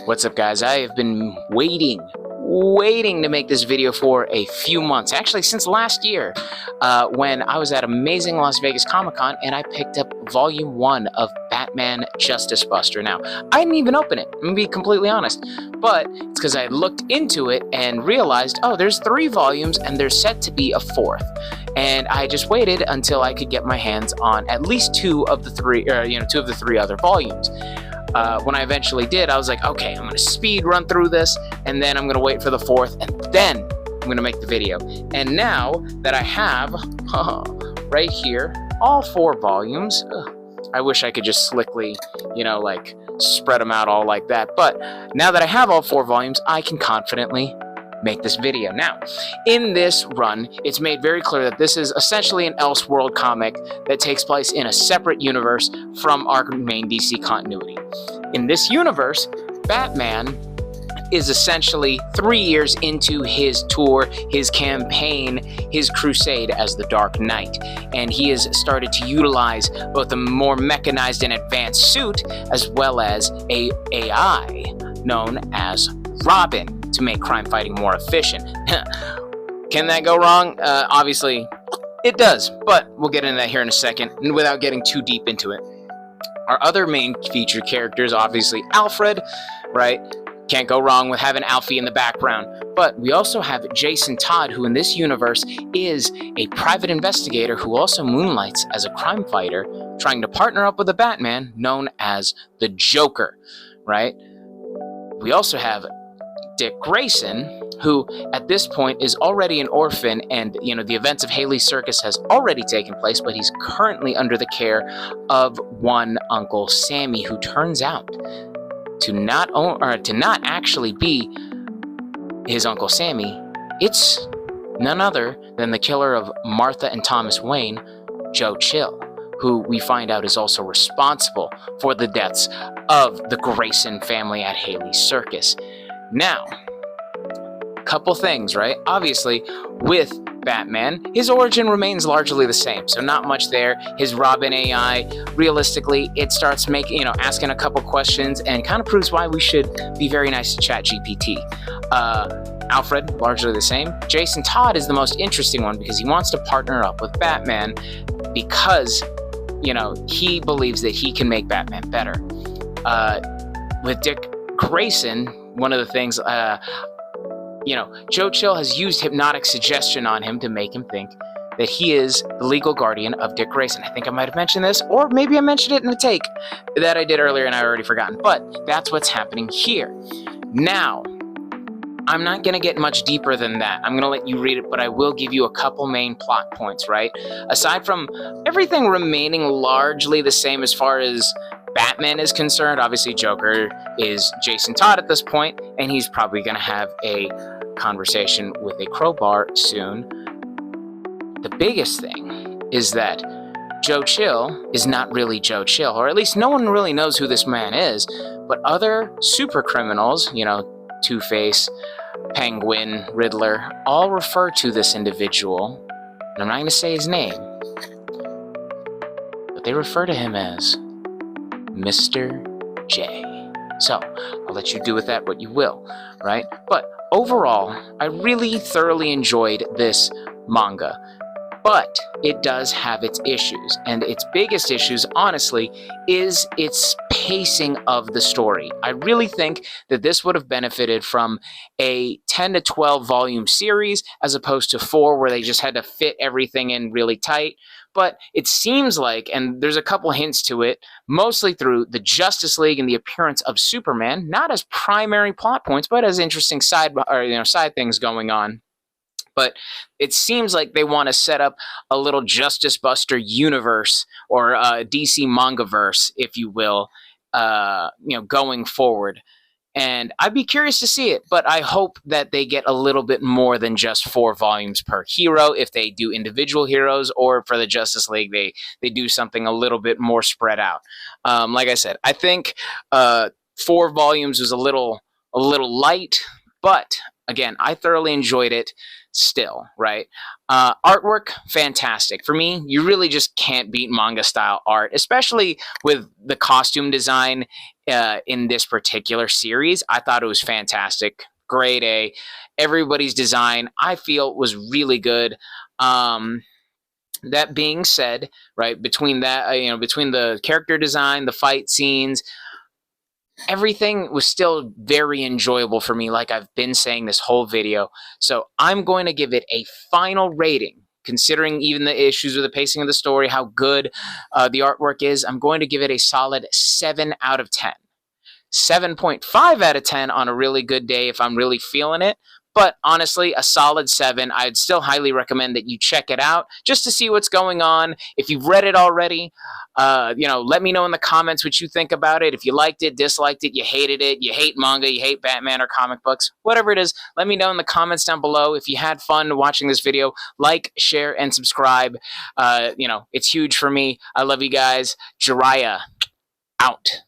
What's up, guys? I have been waiting to make this video for a few months, actually since last year, when I was at Amazing Las Vegas Comic-Con and I picked up Volume 1 of Batman Justice Buster. Now, I didn't even open it, I'm gonna be completely honest, but it's because I looked into it and realized, oh, there's 3 volumes and there's set to be a 4th. And I just waited until I could get my hands on at least 2 of the 3, two of the 3 other volumes. When I eventually did, I was like, okay, I'm gonna speed run through this, and then I'm gonna wait for the 4th, and then I'm gonna make the video. And now that I have, right here, all 4 volumes, I wish I could just slickly, like spread them out all like that. But now that I have all 4 volumes, I can confidently make this video. Now, in this run, it's made very clear that this is essentially an Elseworld comic that takes place in a separate universe from our main DC continuity. In this universe, Batman is essentially 3 years into his tour, his campaign, his crusade as the Dark Knight, and he has started to utilize both a more mechanized and advanced suit as well as a AI known as Robin to make crime fighting more efficient. Can that go wrong? Obviously, it does, but we'll get into that here in a second, and without getting too deep into it. Our other main featured characters, obviously Alfred, right? Can't go wrong with having Alfie in the background. But we also have Jason Todd, who in this universe is a private investigator who also moonlights as a crime fighter, trying to partner up with a Batman known as the Joker, right? We also have Dick Grayson, who at this point is already an orphan, and the events of Haley's Circus has already taken place, but he's currently under the care of one Uncle Sammy, who turns out to not actually be his Uncle Sammy. It's none other than the killer of Martha and Thomas Wayne, Joe Chill, who we find out is also responsible for the deaths of the Grayson family at Haley's Circus. Now, couple things, right? Obviously, with Batman, his origin remains largely the same, so not much there. His Robin AI, realistically, it starts making, asking a couple questions and kind of proves why we should be very nice to ChatGPT. Alfred, largely the same. Jason Todd is the most interesting one because he wants to partner up with Batman because, he believes that he can make Batman better. With Dick Grayson, one of the things, Joe Chill has used hypnotic suggestion on him to make him think that he is the legal guardian of Dick Grayson. I think I might have mentioned this, or maybe I mentioned it in the take that I did earlier and I already forgotten, but that's what's happening here. Now, I'm not going to get much deeper than that. I'm going to let you read it, but I will give you a couple main plot points, right? Aside from everything remaining largely the same as far as Batman is concerned, obviously Joker is Jason Todd at this point, and he's probably going to have a conversation with a crowbar soon. The biggest thing is that Joe Chill is not really Joe Chill, or at least no one really knows who this man is, but other super criminals, Two-Face, Penguin, Riddler, all refer to this individual, and I'm not going to say his name, but they refer to him as Mr. J. So, I'll let you do with that what you will, right? But overall, I really thoroughly enjoyed this manga, but it does have its issues, and its biggest issues, honestly, is its pacing of the story. I really think that this would have benefited from a 10 to 12 volume series as opposed to 4 where they just had to fit everything in really tight. But it seems like, and there's a couple hints to it, mostly through the Justice League and the appearance of Superman, not as primary plot points, but as interesting side things going on. But it seems like they want to set up a little Justice Buster universe, or a DC manga verse, if you will, going forward. And I'd be curious to see it, but I hope that they get a little bit more than just 4 volumes per hero if they do individual heroes, or for the Justice League, they do something a little bit more spread out. Like I said, I think 4 volumes was a little light, but again, I thoroughly enjoyed it still, right? Artwork, fantastic. For me, you really just can't beat manga style art, especially with the costume design in this particular series. I thought it was fantastic. Grade A. Everybody's design, I feel, was really good. That being said, right, between that, between the character design, the fight scenes, everything was still very enjoyable for me, like I've been saying this whole video. So I'm going to give it a final rating, considering even the issues with the pacing of the story, how good the artwork is. I'm going to give it a solid 7 out of 10. 7.5 out of 10 on a really good day if I'm really feeling it. But honestly, a solid 7. I'd still highly recommend that you check it out just to see what's going on. If you've read it already, let me know in the comments what you think about it. If you liked it, disliked it, you hated it, you hate manga, you hate Batman or comic books, whatever it is, let me know in the comments down below. If you had fun watching this video, like, share, and subscribe. It's huge for me. I love you guys. Jiraiya, out.